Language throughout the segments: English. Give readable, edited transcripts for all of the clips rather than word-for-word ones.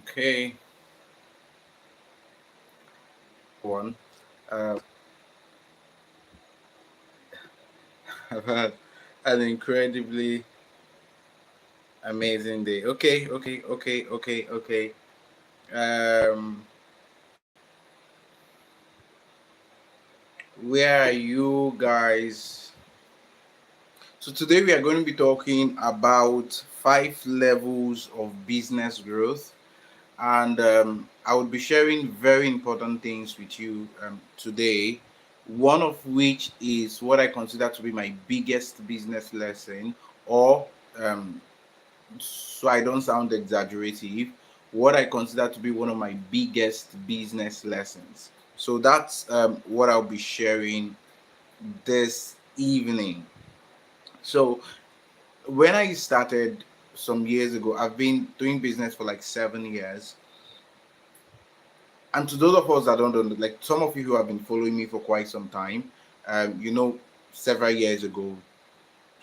Okay, one. Uh, I've had an incredibly amazing day. Okay. Um, where are you guys? So today we are going to be talking about 5 levels of business growth, and I will be sharing very important things with you today. One of which is what I consider to be my biggest business lesson, or so I don't sound exaggerative, what I consider to be one of my biggest business lessons. So that's what I'll be sharing this evening. So when I started some years ago, I've been doing business for like 7 years. And to those of us that don't know, like some of you who have been following me for quite some time, several years ago,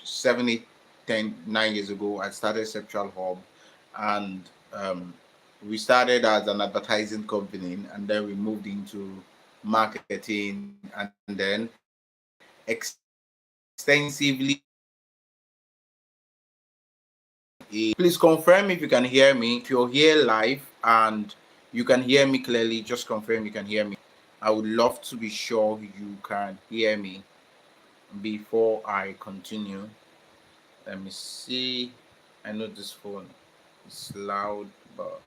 7, 8, 10, 9 years ago, I started Central Hub, and um, we started as an advertising company, and then we moved into marketing, and then extensively please confirm if you can hear me. If you're here live and you can hear me clearly, just confirm you can hear me. I would love to be sure you can hear me before I continue. Let me see. I know this phone is loud, but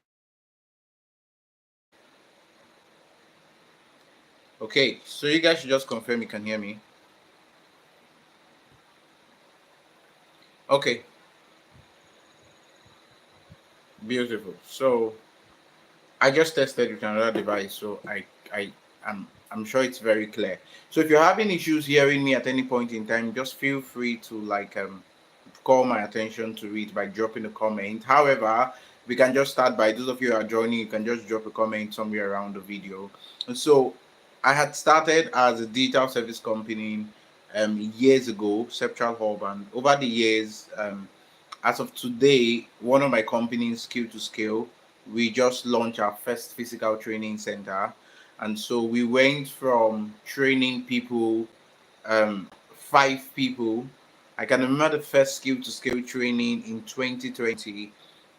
okay. So you guys should just confirm you can hear me. Okay, beautiful. So I just tested with another device, so I'm sure it's very clear. So if you're having issues hearing me at any point in time, just feel free to call my attention to it by dropping a comment. However, we can just start by those of you who are joining, you can just drop a comment somewhere around the video. And so I had started as a digital service company years ago, Central Hub, and over the years, as of today, one of my companies, Skill to Scale, we just launched our first physical training center. And so we went from training people, 5 people. I can remember the first skill to scale training in 2020.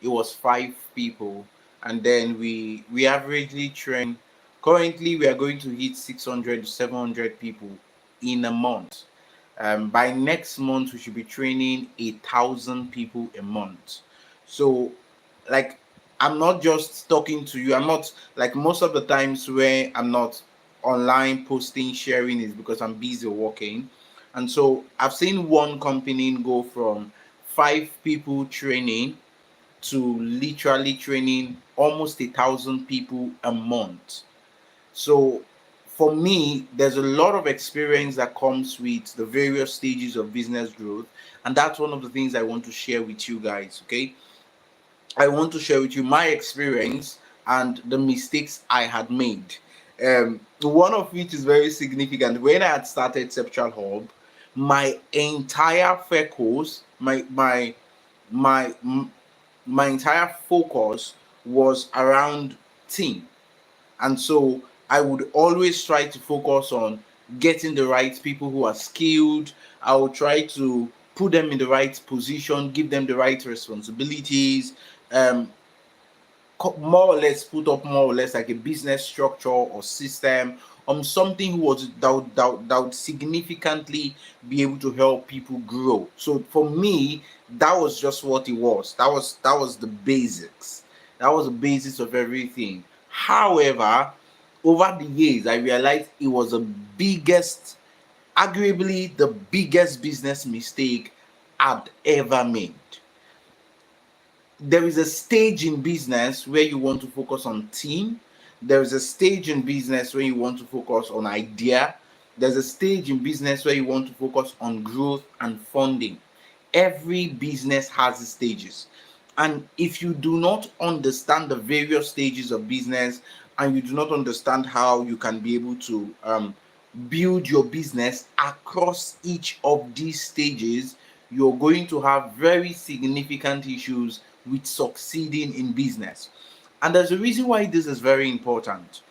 It was 5 people. And then we averagely train. Currently, we are going to hit 600 to 700 people in a month. By next month, we should be training 1,000 people a month. So, like, I'm not just talking to you. I'm not like most of the times where I'm not online posting, sharing is because I'm busy working. And so I've seen one company go from 5 people training to literally training almost 1,000 people a month. So for me, there's a lot of experience that comes with the various stages of business growth. And that's one of the things I want to share with you guys. Okay. I want to share with you my experience and the mistakes I had made. One of which is very significant. When I had started Central Hub, my entire focus, my my entire focus was around team. And so I would always try to focus on getting the right people who are skilled. I would try to put them in the right position, give them the right responsibilities, um, more or less put up more or less like a business structure or system, something was that would significantly be able to help people grow. So for me, that was just what it was. That was the basics. That was the basis of everything. However, over the years, I realized it was the biggest, arguably the biggest business mistake I'd ever made. There is a stage in business where you want to focus on team. There is a stage in business where you want to focus on idea. There's a stage in business where you want to focus on growth and funding. Every business has its stages. And if you do not understand the various stages of business and you do not understand how you can be able to build your business across each of these stages, you're going to have very significant issues with succeeding in business. And there's a reason why this is very important.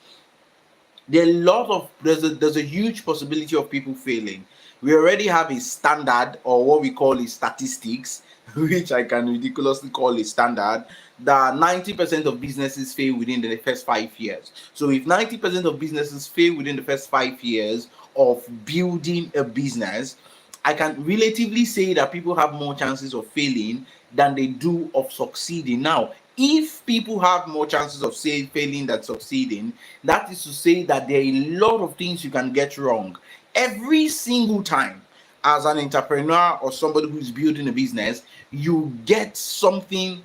There's a huge possibility of people failing. We already have a standard, or what we call a statistics, which I can ridiculously call a standard, that 90% of businesses fail within the first 5 years. So if 90% of businesses fail within the first 5 years of building a business, I can relatively say that people have more chances of failing than they do of succeeding. Now, if people have more chances of failing than succeeding, that is to say that there are a lot of things you can get wrong every single time. As an entrepreneur or somebody who's building a business, you get something,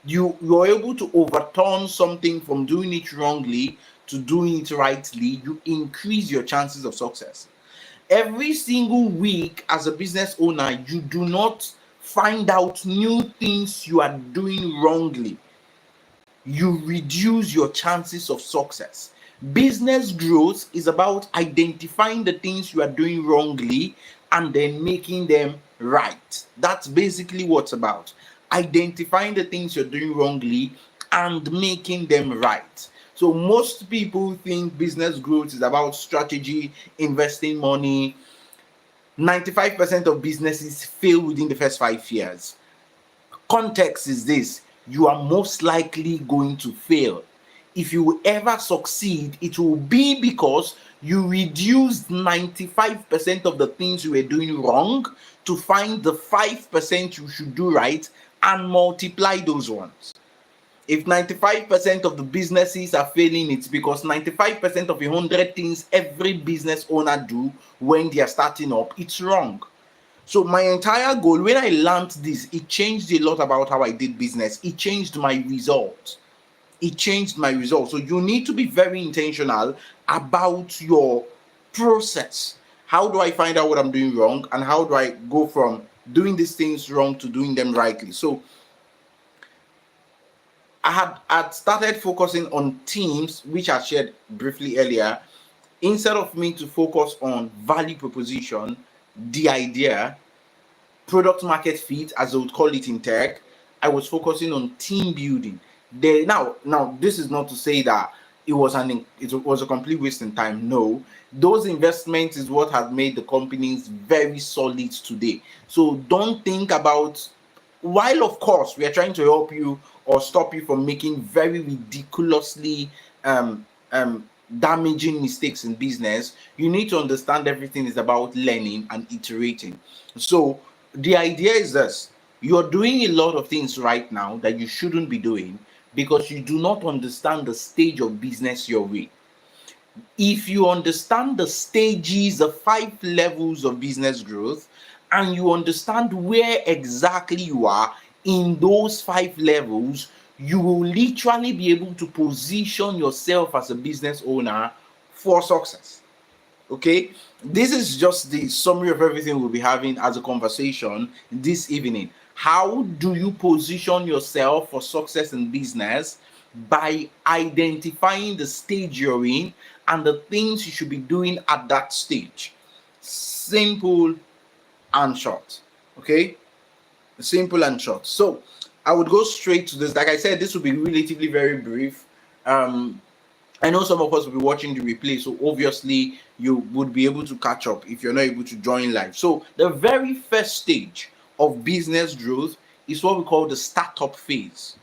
you're able to overturn something from doing it wrongly to doing it rightly. You increase your chances of success every single week. As a business owner, you do not find out new things you are doing wrongly, you reduce your chances of success. Business growth is about identifying the things you are doing wrongly and then making them right. That's basically what's about. Identifying the things you're doing wrongly and making them right. So most people think business growth is about strategy, investing money. 95% of businesses fail within the first 5 years. Context is this: you are most likely going to fail. If you ever succeed, it will be because you reduced 95% of the things you were doing wrong to find the 5% you should do right and multiply those ones. If 95% of the businesses are failing, it's because 95% of 100 things every business owner do when they are starting up, it's wrong. So my entire goal, when I learned this, it changed a lot about how I did business. It changed my results. So you need to be very intentional about your process. How do I find out what I'm doing wrong, and how do I go from doing these things wrong to doing them rightly? So I had started focusing on teams, which I shared briefly earlier. Instead of me to focus on value proposition, the idea, product market fit, as they would call it in tech, I was focusing on team building. Now this is not to say that it was a complete waste in time. No, those investments is what has made the companies very solid today. So don't think about, while of course we are trying to help you or stop you from making very ridiculously damaging mistakes in business, you need to understand everything is about learning and iterating. So the idea is this: you're doing a lot of things right now that you shouldn't be doing because you do not understand the stage of business you're in. If you understand the stages, the 5 levels of business growth, and you understand where exactly you are in those 5 levels, you will literally be able to position yourself as a business owner for success. Okay, this is just the summary of everything we'll be having as a conversation this evening. How do you position yourself for success in business? By identifying the stage you're in and the things you should be doing at that stage. Simple and short. Okay, simple and short. So I would go straight to this. Like I said, this will be relatively very brief. I know some of us will be watching the replay, so obviously you would be able to catch up if you're not able to join live. So the very first stage of business growth is what we call the startup phase.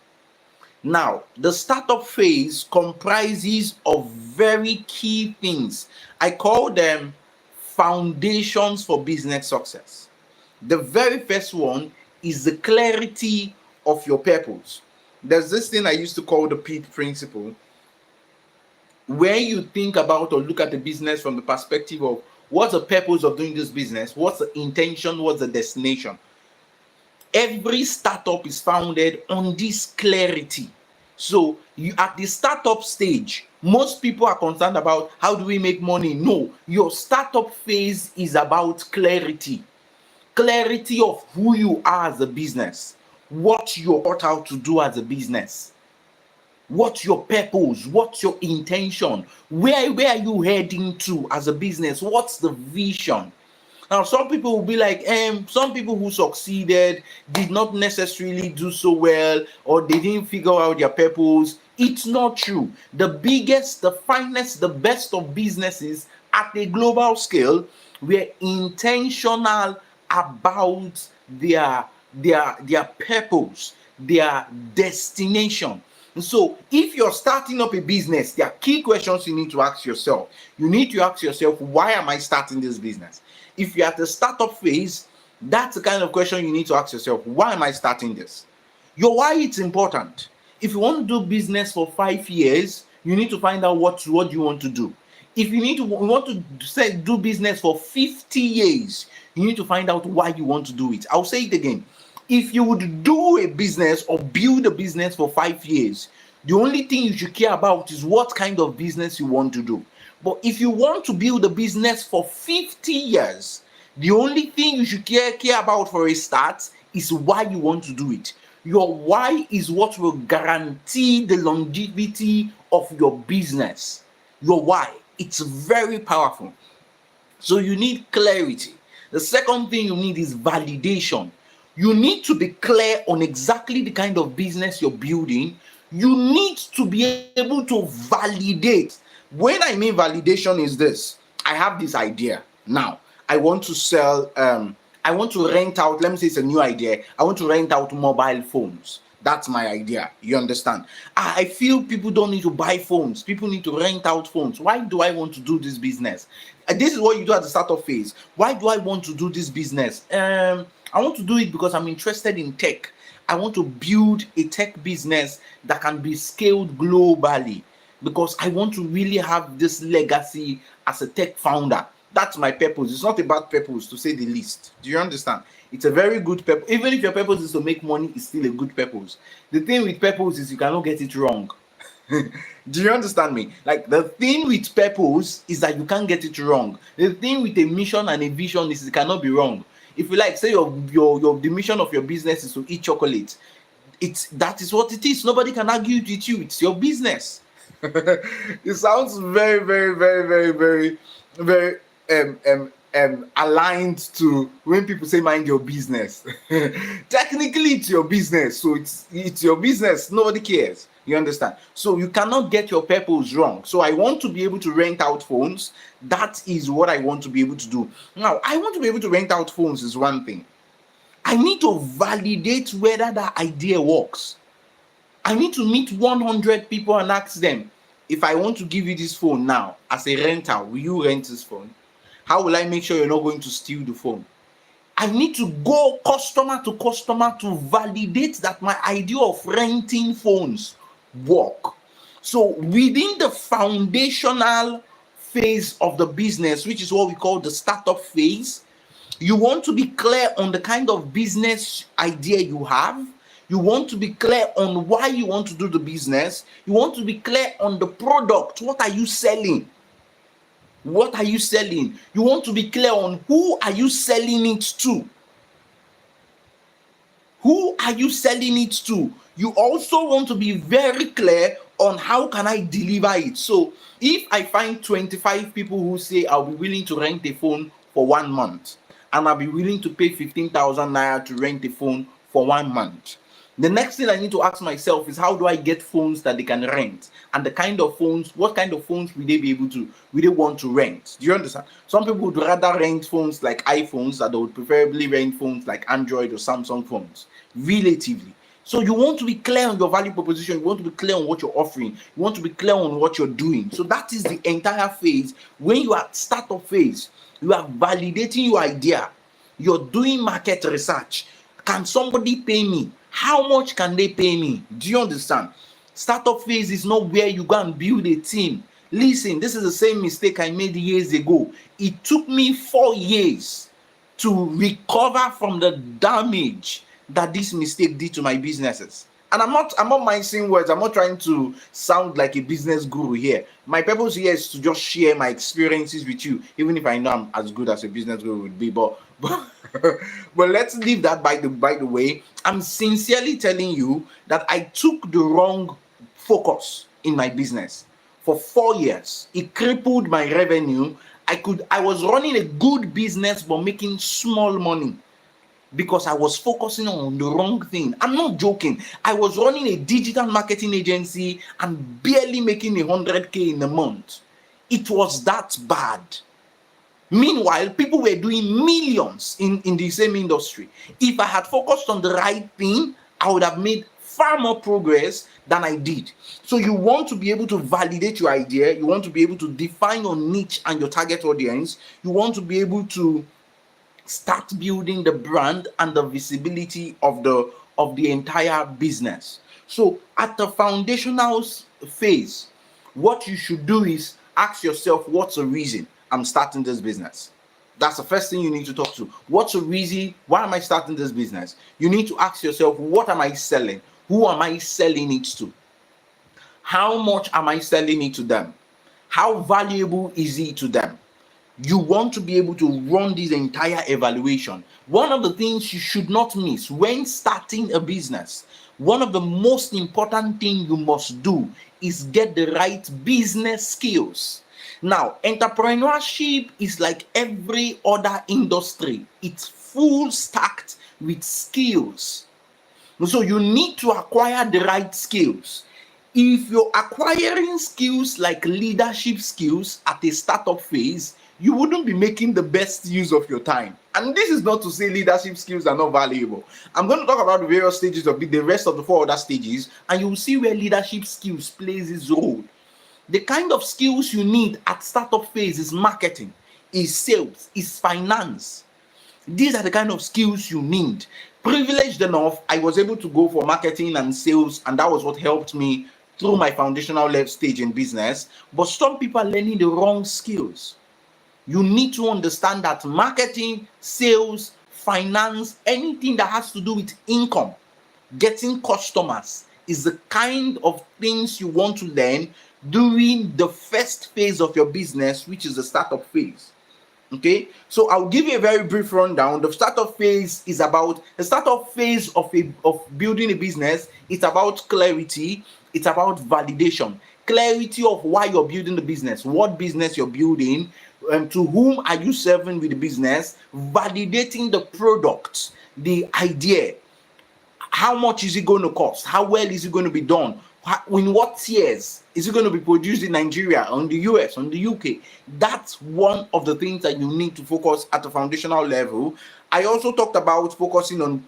Now, the startup phase comprises of very key things. I call them foundations for business success. The very first one is the clarity of your purpose. There's this thing I used to call the PEAT principle, where you think about or look at the business from the perspective of what's the purpose of doing this business, what's the intention, what's the destination. Every startup is founded on this clarity. So you, at the startup stage, most people are concerned about how do we make money. No, your startup phase is about clarity. Clarity of who you are as a business, what you're taught out to do as a business, what's your purpose, what's your intention, where are you heading to as a business, what's the vision. Now some people will be like, some people who succeeded did not necessarily do so well, or they didn't figure out their purpose. It's not true. The biggest, the finest, the best of businesses at a global scale were intentional about their purpose, their destination. So if you're starting up a business, there are key questions you need to ask yourself. You need to ask yourself, why am I starting this business? If you're at the startup phase, that's the kind of question you need to ask yourself. Why am I starting this? Your why is important. If you want to do business for 5 years, you need to find out what you want to do. If you want to do business for 50 years, you need to find out why you want to do it. I'll say it again. If you would do a business or build a business for 5 years, the only thing you should care about is what kind of business you want to do. But if you want to build a business for 50 years, the only thing you should care about for a start is why you want to do it. Your why is what will guarantee the longevity of your business. Your why. It's very powerful. So you need clarity. The second thing you need is validation. You need to be clear on exactly the kind of business you're building. You need to be able to validate. When I mean validation is this: I have this idea. Now, I want to sell, I want to rent out, let me say it's a new idea. I want to rent out mobile phones. That's my idea. You understand? I feel people don't need to buy phones. People need to rent out phones. Why do I want to do this business? This is what you do at the startup phase. Why do I want to do this business? I want to do it because I'm interested in tech. I want to build a tech business that can be scaled globally because I want to really have this legacy as a tech founder. That's my purpose. It's not a bad purpose, to say the least. Do you understand? It's a very good purpose. Even if your purpose is to make money, it's still a good purpose. The thing with purpose is you cannot get it wrong. Do you understand me? Like, the thing with purpose is that you can't get it wrong. The thing with a mission and a vision is it cannot be wrong. If you like, say the mission of your business is to eat chocolate, that is what it is. Nobody can argue with you. It's your business. It sounds very, very, very, very, very, very aligned to when people say mind your business. Technically, it's your business, so it's your business. Nobody cares. You understand? So you cannot get your purpose wrong. So I want to be able to rent out phones. That is what I want to be able to do. Now, I want to be able to rent out phones is one thing. I need to validate whether that idea works. I need to meet 100 people and ask them, if I want to give you this phone now as a renter, will you rent this phone? How will I make sure you're not going to steal the phone? I need to go customer to customer to validate that my idea of renting phones work. So within the foundational phase of the business, which is what we call the startup phase, you want to be clear on the kind of business idea you have. You want to be clear on why you want to do the business. You want to be clear on the product. What are you selling? What are you selling? You want to be clear on who are you selling it to? Who are you selling it to? You also want to be very clear on how can I deliver it. So if I find 25 people who say I'll be willing to rent a phone for 1 month, and I'll be willing to pay 15,000 naira to rent a phone for 1 month, the next thing I need to ask myself is, how do I get phones that they can rent? And the kind of phones, what kind of phones will they be able to, will they want to rent? Do you understand? Some people would rather rent phones like iPhones, that they would preferably rent phones like Android or Samsung phones, relatively. So you want to be clear on your value proposition. You want to be clear on what you're offering. You want to be clear on what you're doing. So that is the entire phase. When you are at startup phase, you are validating your idea. You're doing market research. Can somebody pay me? How much can they pay me? Do you understand? Startup phase is not where you go and build a team. Listen, this is the same mistake I made years ago. It took me 4 years to recover from the damage that this mistake did to my businesses. And I'm not mincing words. I'm not trying to sound like a business guru here. My purpose here is to just share my experiences with you, even if I know I'm as good as a business guru would be. But let's leave that by the way. I'm sincerely telling you that I took the wrong focus in my business for 4 years. It crippled my revenue. I was running a good business but making small money. because I was focusing on the wrong thing. I'm not joking. I was running a digital marketing agency and barely making 100K in a month. It was that bad. Meanwhile, people were doing millions in the same industry. If I had focused on the right thing, I would have made far more progress than I did. So you want to be able to validate your idea, you want to be able to define your niche and your target audience, you want to be able to start building the brand and the visibility of the entire business. So at the foundational phase, what you should do is ask yourself, what's the reason I'm starting this business? That's the first thing you need to talk to. What's the reason? Why am I starting this business? You need to ask yourself, what am I selling? Who am I selling it to? How much am I selling it to them? How valuable is it to them? You want to be able to run this entire evaluation. One of the things you should not miss when starting a business, one of the most important things you must do is get the right business skills. Now, entrepreneurship is like every other industry. It's full stacked with skills. So you need to acquire the right skills. If you're acquiring skills like leadership skills at a startup phase, you wouldn't be making the best use of your time. And this is not to say leadership skills are not valuable. I'm going to talk about the various stages of the rest of the 4 other stages, and you will see where leadership skills plays its role. The kind of skills you need at startup phase is marketing, is sales, is finance. These are the kind of skills you need. Privileged enough, I was able to go for marketing and sales, and that was what helped me through my foundational level stage in business. But some people are learning the wrong skills. You need to understand that marketing, sales, finance, anything that has to do with income, getting customers, is the kind of things you want to learn during the first phase of your business, which is the startup phase. Okay, so I'll give you a very brief rundown. The startup phase is about the startup phase of building a business. It's about clarity, it's about validation, clarity of why you're building the business, what business you're building, to whom are you serving with the business, validating the product, the idea. How much is it going to cost? How well is it going to be done? In what years is it going to be produced in Nigeria, on the US, on the UK? That's one of the things that you need to focus at the foundational level. I also talked about focusing on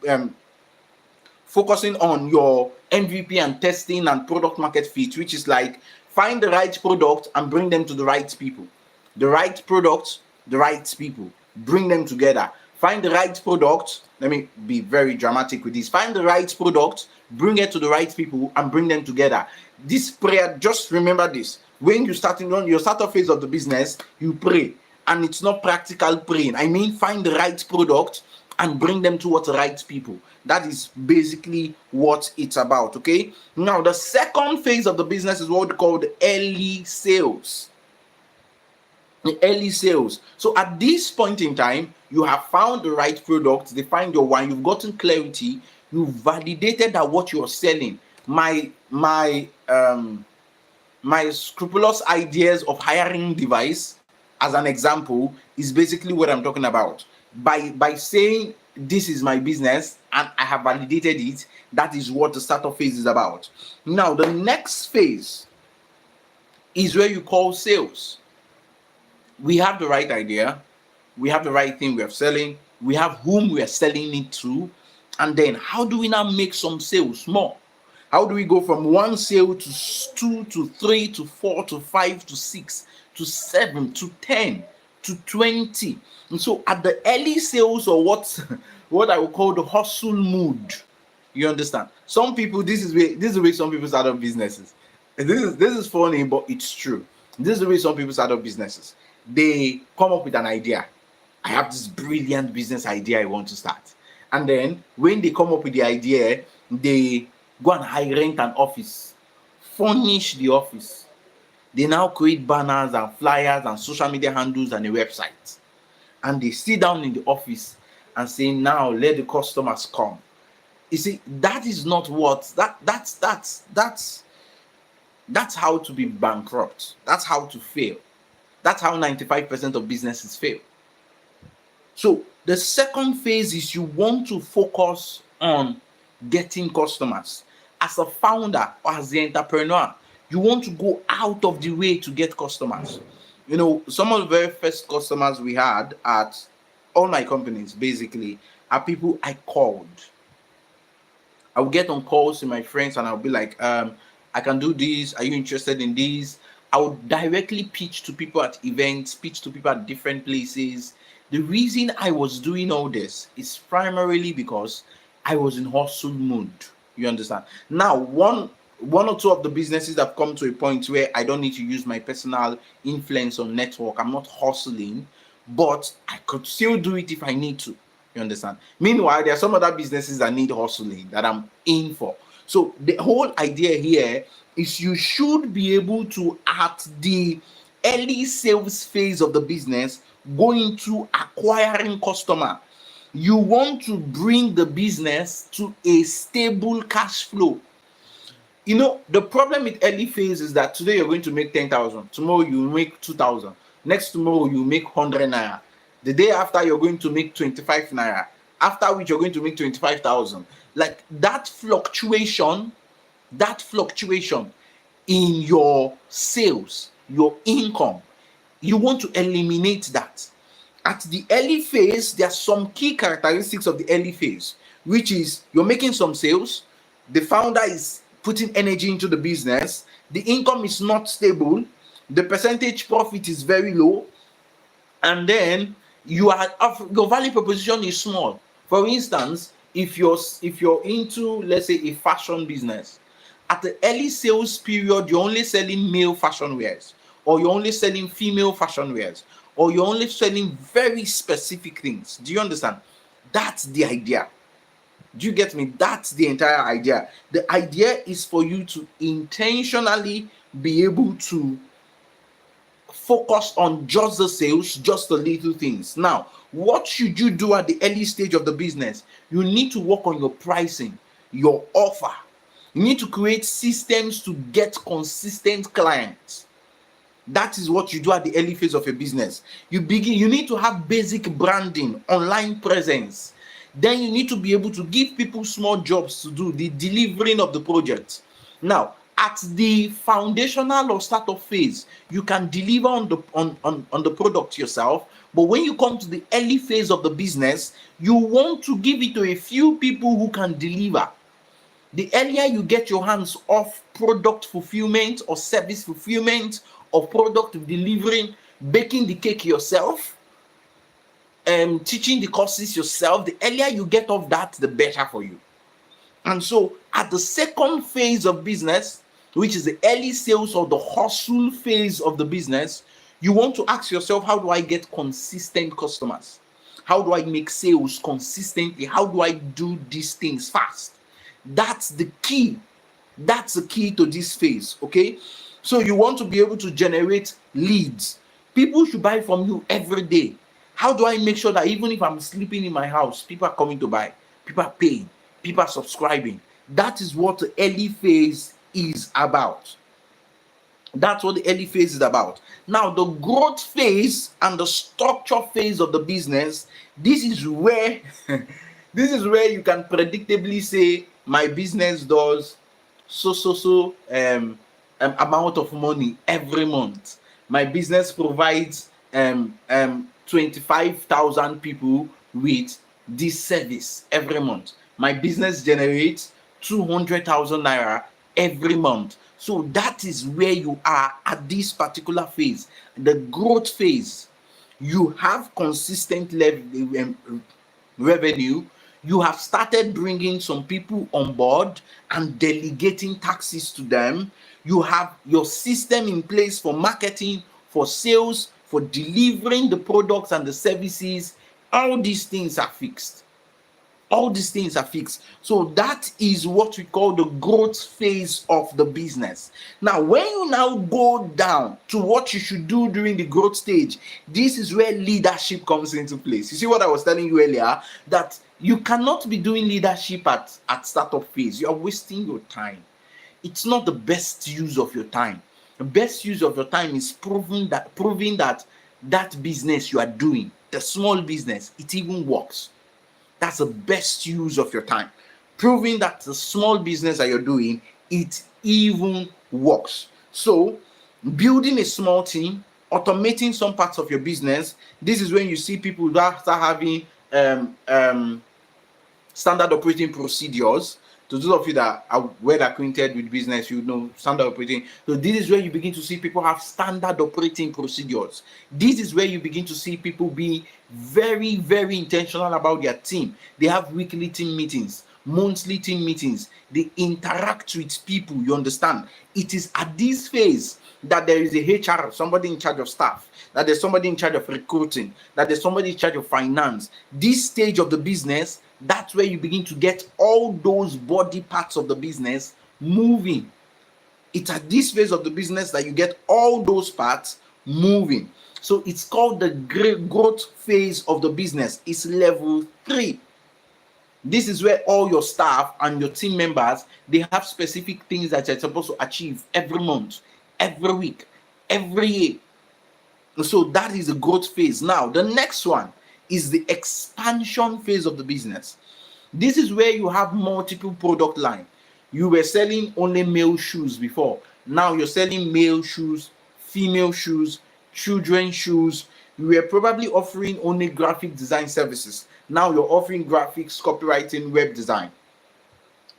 your MVP and testing and product market fit, which is like find the right product and bring them to the right people. The right product, the right people, bring them together. Find the right product. Let me be very dramatic with this. Find the right product, bring it to the right people, and bring them together. This prayer, just remember this. When you're starting on your startup phase of the business, you pray. And it's not practical praying. I mean, find the right product and bring them towards the right people. That is basically what it's about. Okay. Now, the second phase of the business is what we call the early sales. The early sales. So at this point in time, you have found the right product, defined your why, you've gotten clarity, you've validated that what you're selling. My scrupulous ideas of hiring device, as an example, is basically what I'm talking about. By saying this is my business and I have validated it, that is what the startup phase is about. Now, the next phase is where you call sales. We have the right idea, we have the right thing we are selling, we have whom we are selling it to, and then how do we now make some sales more? How do we go from 1 sale to 2 to 3 to 4 to 5 to 6 to 7 to 10 to 20? And so at the early sales, or what I would call the hustle mood, you understand? Some people, this is the way some people start up businesses. This is funny, but it's true. This is the way some people start up businesses. They come up with an idea. I have this brilliant business idea I want to start. And then when they come up with the idea, they go and rent an office, furnish the office. They now create banners and flyers and social media handles and a website. And they sit down in the office and say, now let the customers come. You see, that is not what that's how to be bankrupt. That's how to fail. That's how 95% of businesses fail. So the second phase is you want to focus on getting customers. As a founder or as the entrepreneur, you want to go out of the way to get customers. Some of the very first customers we had at all my companies basically are people I called. I will get on calls to my friends and I'll be like, I can do this. Are you interested in this? I would directly pitch to people at events, pitch to people at different places. The reason I was doing all this is primarily because I was in hustle mode. You understand? Now, one or two of the businesses have come to a point where I don't need to use my personal influence on network. I'm not hustling, but I could still do it if I need to. You understand? Meanwhile, there are some other businesses that need hustling that I'm in for. So the whole idea here is you should be able to, at the early sales phase of the business, go into acquiring customer. You want to bring the business to a stable cash flow. The problem with early phase is that today you're going to make 10,000, tomorrow you make 2,000, next tomorrow you make 100 naira. The day after you're going to make 25 naira, after which you're going to make 25,000. Like that fluctuation in your sales, your income, you want to eliminate that. At the early phase, there are some key characteristics of the early phase, which is you're making some sales, the founder is putting energy into the business, the income is not stable, the percentage profit is very low, and then your value proposition is small. For instance, if you're into, let's say, a fashion business, at the early sales period, you're only selling male fashion wares, or you're only selling female fashion wares, or you're only selling very specific things. Do you understand? That's the idea. Do you get me? That's the entire idea. The idea is for you to intentionally be able to focus on just the sales, just the little things. Now, what should you do at the early stage of the business? You need to work on your pricing, your offer. You need to create systems to get consistent clients. That is what you do at the early phase of a business. You need to have basic branding, online presence. Then you need to be able to give people small jobs to do the delivering of the project. Now, at the foundational or startup phase, you can deliver on the product yourself. But when you come to the early phase of the business, you want to give it to a few people who can deliver. The earlier you get your hands off product fulfillment or service fulfillment or product delivering, baking the cake yourself, teaching the courses yourself, the earlier you get off that, the better for you. And so at the second phase of business, which is the early sales or the hustle phase of the business, you want to ask yourself, how do I get consistent customers? How do I make sales consistently? How do I do these things fast? That's the key. That's the key to this phase, okay? So you want to be able to generate leads. People should buy from you every day. How do I make sure that even if I'm sleeping in my house, people are coming to buy, people are paying, people are subscribing? That is what the early phase is about. That's what the early phase is about. Now, the growth phase and the structure phase of the business, this is where you can predictably say, my business does so amount of money every month. My business provides 25,000 people with this service every month. My business generates 200,000 naira every month. So that is where you are at this particular phase, the growth phase. You have consistent revenue. You have started bringing some people on board and delegating taxes to them. You have your system in place for marketing, for sales, for delivering the products and the services. All these things are fixed. So that is what we call the growth phase of the business. Now, when you now go down to what you should do during the growth stage, this is where leadership comes into place. You see what I was telling you earlier, that you cannot be doing leadership at startup phase. You are wasting your time. It's not the best use of your time. The best use of your time is proving that business you are doing the small business, it even works. That's the best use of your time. Proving that the small business that you're doing, it even works. So, building a small team, automating some parts of your business. This is when you see people that start having standard operating procedures. To those of you that are well acquainted with business, you know standard operating. So this is where you begin to see people have standard operating procedures. This is where you begin to see people be very, very intentional about their team. They have weekly team meetings, monthly team meetings. They interact with people. You understand? It is at this phase that there is a HR, somebody in charge of staff, that there's somebody in charge of recruiting, that there's somebody in charge of finance. This stage of the business, that's where you begin to get all those body parts of the business moving. It's at this phase of the business that you get all those parts moving. So it's called the growth phase of the business. It's level 3. This is where all your staff and your team members, they have specific things that you're supposed to achieve every month, every week, every year. So that is the growth phase. Now, the next one is the expansion phase of the business. This is where you have multiple product line. You were selling only male shoes before. Now you're selling male shoes, female shoes, children's shoes. You were probably offering only graphic design services. Now you're offering graphics, copywriting, web design.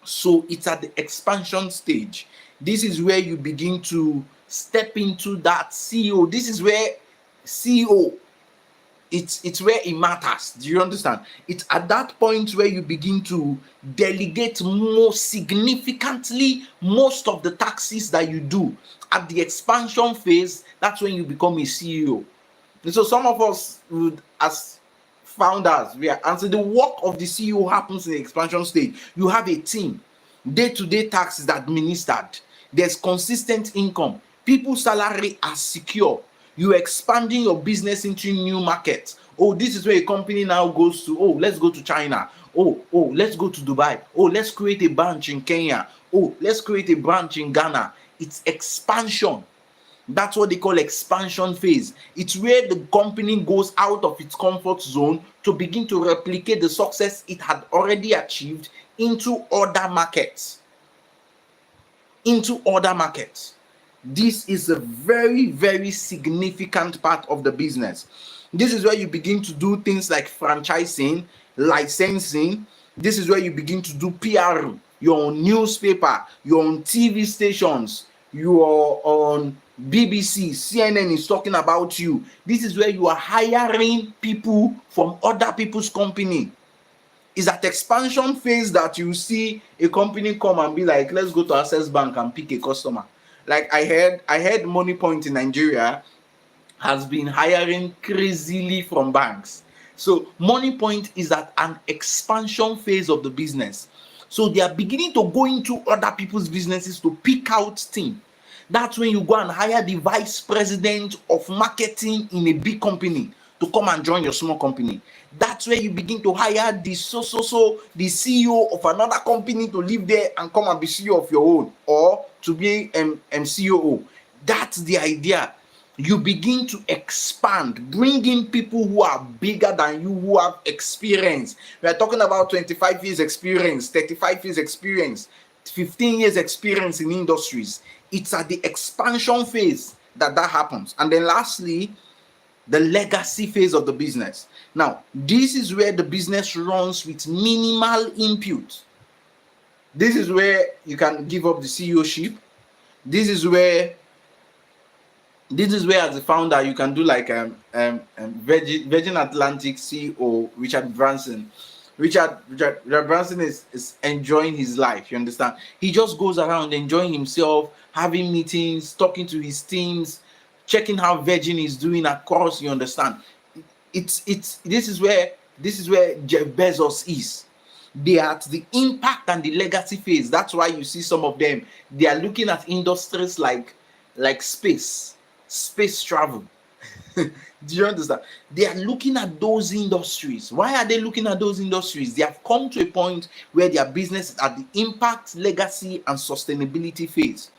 So it's at the expansion stage. This is where you begin to step into that CEO. This is where CEO, it's where it matters. Do you understand? It's at that point where you begin to delegate more significantly most of the taxes that you do. At the expansion phase, that's when you become a CEO. And so some of us would, as founders, we are answering the work of the CEO happens in the expansion stage. You have a team, day-to-day taxes administered. There's consistent income. People's salary are secure. You're expanding your business into new markets. Oh, this is where a company now goes to. Oh, let's go to China. Oh, let's go to Dubai. Oh, let's create a branch in Kenya. Oh, let's create a branch in Ghana. It's expansion. That's what they call expansion phase. It's where the company goes out of its comfort zone to begin to replicate the success it had already achieved into other markets. This is a very, very significant part of the business. This is where you begin to do things like franchising, licensing. This is where you begin to do PR, your own newspaper, your own TV stations, you're on BBC, CNN is talking about you. This is where you are hiring people from other people's company. Is that expansion phase that you see a company come and be like, let's go to Access Bank and pick a customer. Like I heard Money Point in Nigeria has been hiring crazily from banks. So Money Point is at an expansion phase of the business. So they are beginning to go into other people's businesses to pick out team. That's when you go and hire the vice president of marketing in a big company to come and join your small company. That's where you begin to hire the the CEO of another company to live there and come and be CEO of your own, or to be COO. That's the idea. You begin to expand, bring in people who are bigger than you, who have experience. We are talking about 25 years experience, 35 years experience, 15 years experience in industries. It's at the expansion phase that happens. And then lastly, the legacy phase of the business. Now, this is where the business runs with minimal input. This is where you can give up the CEOship. This is where as a founder you can do like Virgin Atlantic CEO Richard Branson. Richard Branson is enjoying his life. You understand? He just goes around enjoying himself, having meetings, talking to his teams, checking how Virgin is doing across. You understand? This is where Jeff Bezos is. They are at the impact and the legacy phase. That's why you see some of them. They are looking at industries like space travel. Do you understand? They are looking at those industries. Why are they looking at those industries? They have come to a point where their business is at the impact, legacy, and sustainability phase.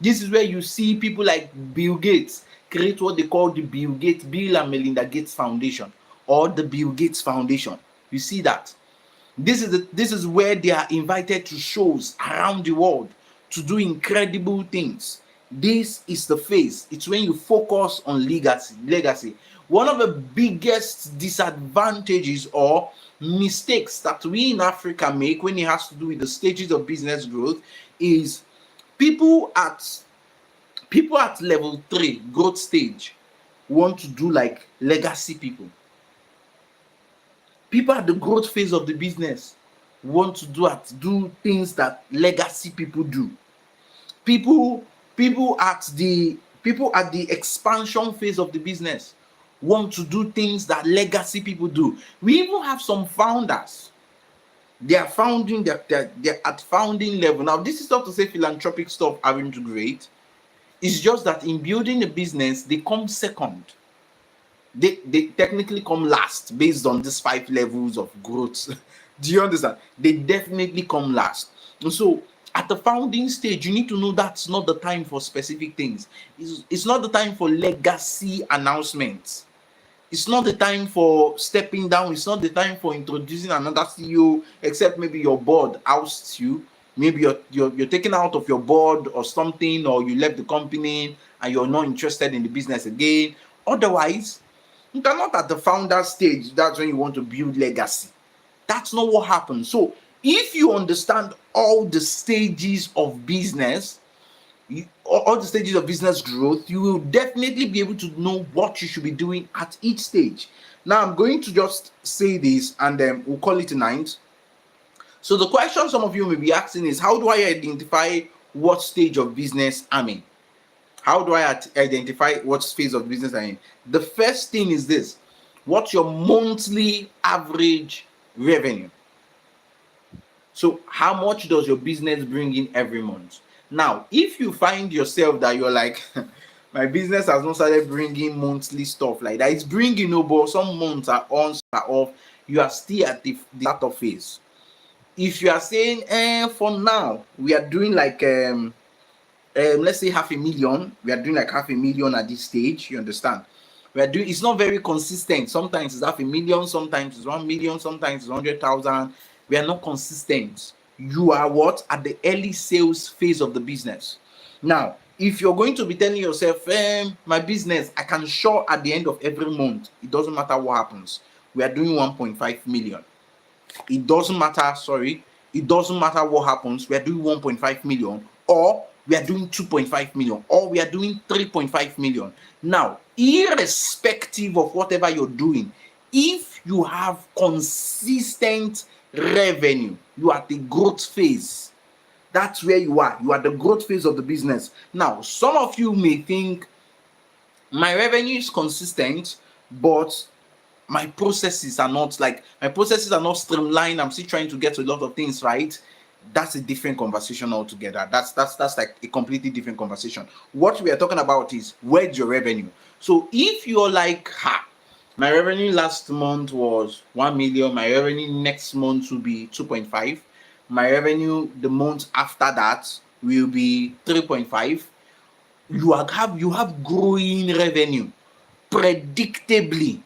This is where you see people like Bill Gates create what they call the Bill and Melinda Gates Foundation. or the Bill Gates Foundation. You see that? This is where they are invited to shows around the world to do incredible things. This is the phase. It's when you focus on legacy. One of the biggest disadvantages or mistakes that we in Africa make when it has to do with the stages of business growth is people at level 3 growth stage want to do like legacy people. People at the growth phase of the business want to do things that legacy people do. People at the expansion phase of the business want to do things that legacy people do. We even have some founders. They are founding, they're at founding level. Now, this is not to say philanthropic stuff aren't great. It's just that in building a business, they come second. They technically come last based on these 5 levels of growth. Do you understand? They definitely come last. And so at the founding stage, you need to know that's not the time for specific things. It's not the time for legacy announcements. It's not the time for stepping down. It's not the time for introducing another CEO, except maybe your board ousts you. Maybe you're taken out of your board or something, or you left the company and you're not interested in the business again. Otherwise, you are not at the founder stage. That's when you want to build legacy. That's not what happens. So if you understand all the stages of business, all the stages of business growth, you will definitely be able to know what you should be doing at each stage. Now, I'm going to just say this and then we'll call it a night. So the question some of you may be asking is, how do I identify what stage of business I'm in? How do I identify what phase of business I'm in? The first thing is this: what's your monthly average revenue? So how much does your business bring in every month? Now, if you find yourself that you're like, my business has not started bringing monthly stuff like that, it's bringing, but some months are on, some are off, you are still at the startup phase. If you are saying, for now, we are doing like, let's say 500,000, we are doing like 500,000 at this stage, you understand? It's not very consistent. Sometimes it's 500,000, sometimes it's 1 million, sometimes it's 100,000. We are not consistent. You are what? At the early sales phase of the business. Now, if you're going to be telling yourself, my business, I can show at the end of every month, it doesn't matter what happens. We are doing 1.5 million. It doesn't matter what happens. We are doing 1.5 million, or we are doing 2.5 million, or we are doing 3.5 million. Now, irrespective of whatever you're doing, if you have consistent revenue, you are at the growth phase. That's where you are. You are the growth phase of the business. Now, some of you may think, my revenue is consistent, but my processes are not streamlined. I'm still trying to get a lot of things right. That's a different conversation altogether. That's like a completely different conversation. What we are talking about is, where's your revenue? So if you're like, my revenue last month was 1 million, my revenue next month will be 2.5, my revenue the month after that will be 3.5, you have growing revenue predictably.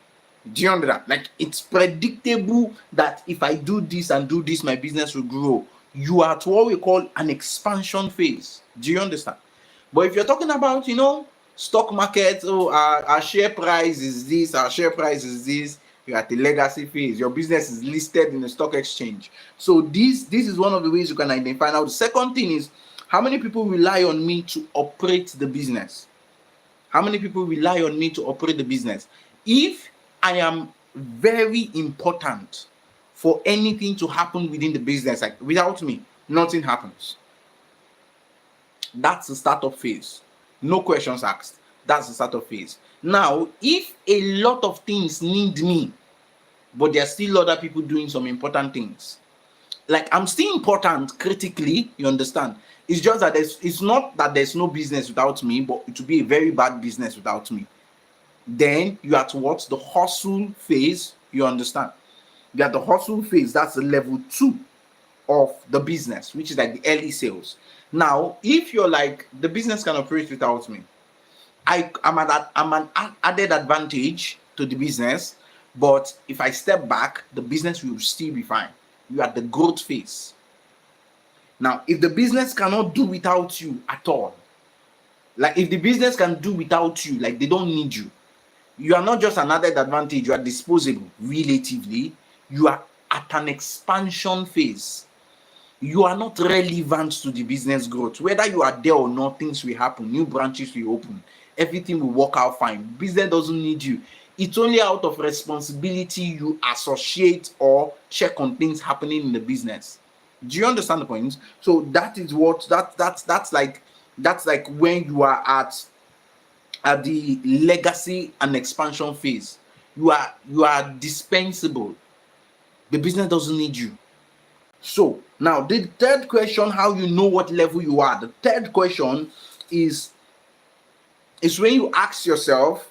Do you understand? Like, it's predictable that if I do this and do this, my business will grow. You are at what we call an expansion phase. Do you understand? But if you're talking about, stock market, our share price is this, our share price is this, you're at the legacy phase. Your business is listed in the stock exchange. So this is one of the ways you can identify. Now, the second thing is, how many people rely on me to operate the business? How many people rely on me to operate the business? If I am very important for anything to happen within the business, like without me, nothing happens. That's the startup phase. No questions asked. That's the startup phase. Now, if a lot of things need me, but there are still other people doing some important things, like I'm still important critically, you understand? It's just that it's not that there's no business without me, but it would be a very bad business without me. Then you are towards the hustle phase, you understand? You are the hustle phase, that's the level 2 of the business, which is like the early sales. Now, if you're like, the business can operate without me, I'm an added advantage to the business, But if I step back, the business will still be fine. You are at the growth phase. Now, if the business cannot do without you at all, like if the business can do without you, like they don't need you, you are not just an added advantage, you are disposable relatively. You are at an expansion phase. You are not relevant to the business growth. Whether you are there or not, things will happen, new branches will open, everything will work out fine. Business doesn't need you. It's only out of responsibility you associate or check on things happening in the business. Do you understand the point? So that is what that's like when you are at the legacy and expansion phase. You are dispensable. The business doesn't need you. So now the third question, how you know what level you are. The third question is when you ask yourself,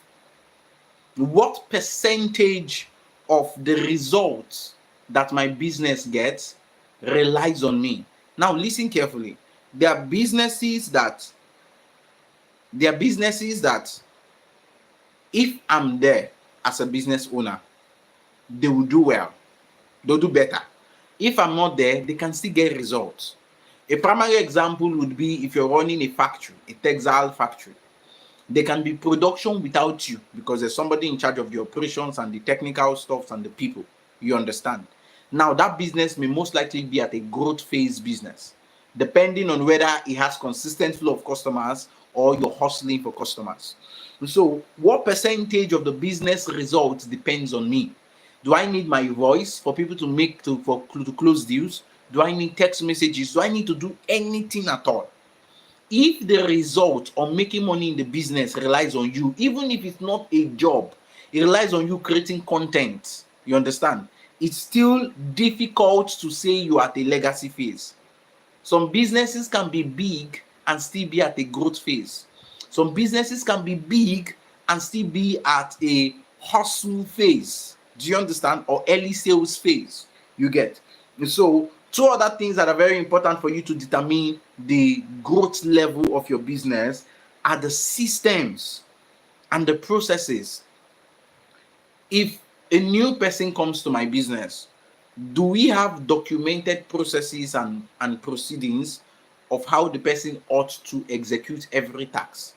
what percentage of the results that my business gets relies on me? Now listen carefully. There are businesses that if I'm there as a business owner, they will do well. They'll do better. If I'm not there, they can still get results. A primary example would be if you're running a factory, a textile factory. There can be production without you because there's somebody in charge of the operations and the technical stuff and the people. You understand? Now, that business may most likely be at a growth phase business, depending on whether it has consistent flow of customers or you're hustling for customers. So, what percentage of the business results depends on me? Do I need my voice for people to close deals? Do I need text messages? Do I need to do anything at all? If the result of making money in the business relies on you, even if it's not a job, it relies on you creating content. You understand? It's still difficult to say you are at a legacy phase. Some businesses can be big and still be at a growth phase. Some businesses can be big and still be at a hustle phase. Do you understand? Or early sales phase. You get? So, two other things that are very important for you to determine the growth level of your business are the systems and the processes. If a new person comes to my business, do we have documented processes and proceedings of how the person ought to execute every task?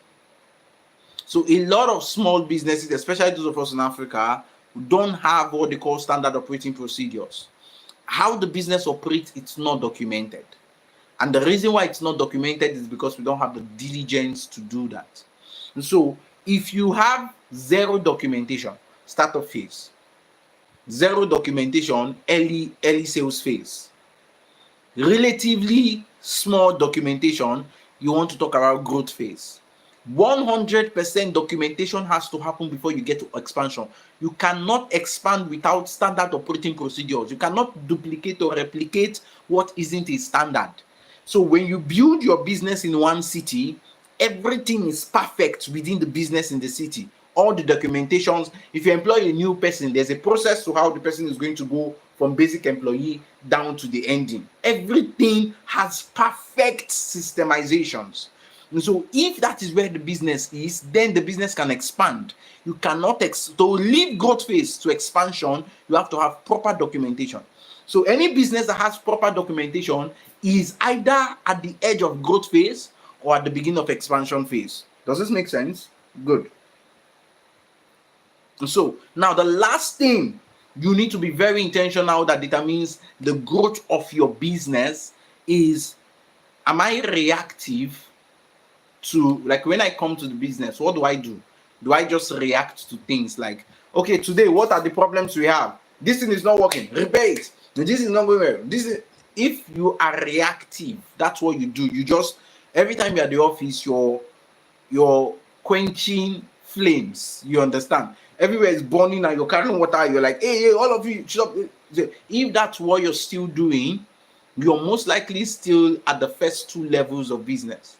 So a lot of small businesses, especially those of us in Africa, don't have what they call standard operating procedures. How the business operates, it's not documented. And the reason why it's not documented is because we don't have the diligence to do that. And so if you have zero documentation, startup phase, zero documentation, early sales phase, relatively small documentation, you want to talk about growth phase. 100% documentation has to happen before you get to expansion. You cannot expand without standard operating procedures. You cannot duplicate or replicate what isn't a standard. So when you build your business in one city, everything is perfect within the business in the city. All the documentations, if you employ a new person, there's a process to how the person is going to go from basic employee down to the ending. Everything has perfect systemizations. And so if that is where the business is, then the business can expand. You cannot to leave growth phase to expansion, you have to have proper documentation. So any business that has proper documentation is either at the edge of growth phase or at the beginning of expansion phase. Does this make sense? Good. So now the last thing you need to be very intentional that determines the growth of your business is, am I reactive to, like, when I come to the business, what do I do? Do I just react to things like, okay, today, what are the problems we have? This thing is not working, repair it. This is not going well. If you are reactive, that's what you do. You just, every time you're at the office, you're quenching flames. You understand? Everywhere is burning and you're carrying water. You're like, hey, all of you, stop. If that's what you're still doing, you're most likely still at the first two levels of business.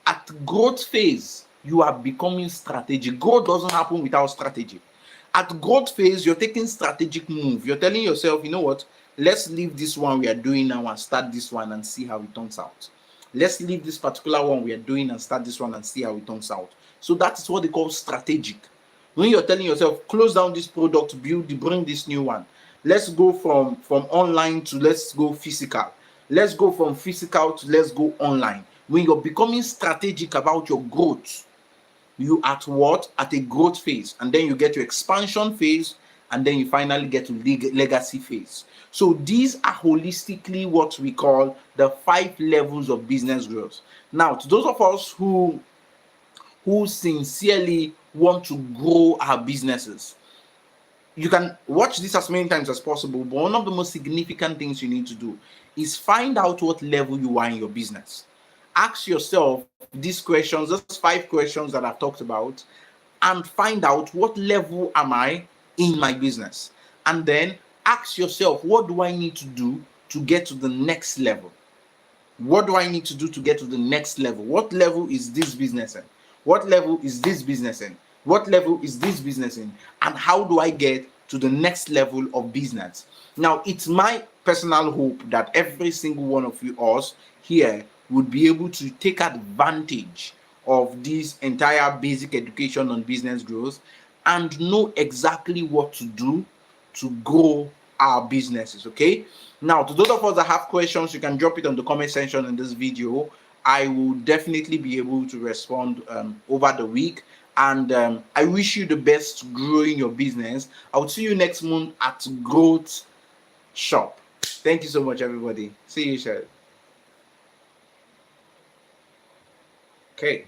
At growth phase, you are becoming strategic. Growth doesn't happen without strategy. At growth phase, you're taking strategic move. You're telling yourself, you know what? Let's leave this one we are doing now and start this one and see how it turns out. Let's leave this particular one we are doing and start this one and see how it turns out. So that is what they call strategic. When you're telling yourself, close down this product, bring this new one. Let's go from online to let's go physical. Let's go from physical to let's go online. When you're becoming strategic about your growth, you at what? At a growth phase, and then you get to expansion phase, and then you finally get to legacy phase. So these are holistically what we call the 5 levels of business growth. Now, to those of us who sincerely want to grow our businesses, you can watch this as many times as possible, but one of the most significant things you need to do is find out what level you are in your business. Ask yourself these questions, those 5 questions that I've talked about, and find out what level am I in my business. And then ask yourself, what do I need to do to get to the next level? What do I need to do to get to the next level? What level is this business in? What level is this business in? What level is this business in? And how do I get to the next level of business? Now, it's my personal hope that every single one of you us here would be able to take advantage of this entire basic education on business growth and know exactly what to do to grow our businesses. Okay, now to those of us that have questions, you can drop it on the comment section in this video. I will definitely be able to respond over the week, and I wish you the best growing your business. I will see you next month at Growth Shop. Thank you so much, everybody. See you, Shad. Okay.